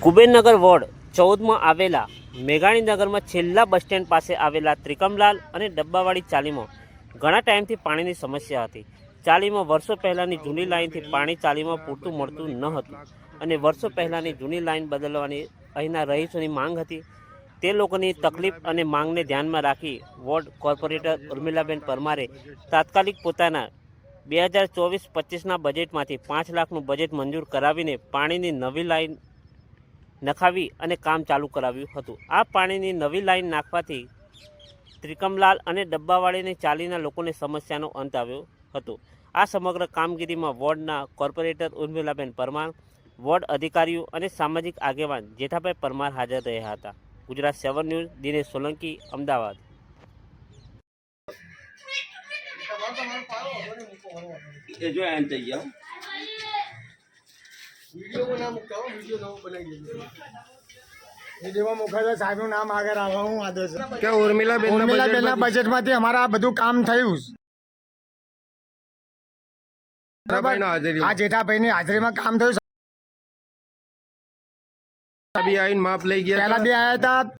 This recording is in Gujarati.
કુબેરનગર વોર્ડ 14માં આવેલા મેઘાણીનગરમાં છેલ્લા બસ સ્ટેન્ડ પાસે આવેલા ત્રિકમલાલ અને ડબ્બાવાળી ચાલીમાં ઘણા ટાઈમથી પાણીની સમસ્યા હતી। ચાલીમાં વર્ષો પહેલાંની જૂની લાઇનથી પાણી ચાલીમાં પૂરતું મળતું ન હતું અને વર્ષો પહેલાંની જૂની લાઇન બદલવાની અહીંના રહીશોની માંગ હતી। તે લોકોની તકલીફ અને માંગને ધ્યાનમાં રાખી વોર્ડ કોર્પોરેટર ઉર્મિલાબેન પરમારે તાત્કાલિક પોતાના 2024-25ના બજેટમાંથી 5 લાખનું બજેટ મંજૂર કરાવીને પાણીની નવી લાઇન નખાવી અને કામ ચાલુ કરાવ્યું હતું। આ પાણીની નવી લાઇન નાખવાથી ત્રિકમલાલ અને ડબ્બાવાળીની ચાલીના લોકોની સમસ્યાનો અંત આવ્યો હતો। આ સમગ્ર કામગીરીમાં વોર્ડના કોર્પોરેટર ઉર્મિલાબેન પરમાર, વોર્ડ અધિકારીઓ અને સામાજિક આગેવાન જેઠાભાઈ પરમાર હાજર રહ્યા હતા। ગુજરાત 7 ન્યૂઝ, દિનેશ સોલંકી, અમદાવાદ। જો એન થઈ ગયા વિડીયોમાં મુખાતા સાહેબનું નામ આગળ આવવા હું આદેશ કે ઉર્મિલાબેનના બજેટમાંથી અમારા આ બધું કામ થયું બરાબર। આ જેઠાભાઈની હાજરીમાં કામ થયું। બી આવીને માપ લઈ ગયા પહેલા બે આવ્યા હતા,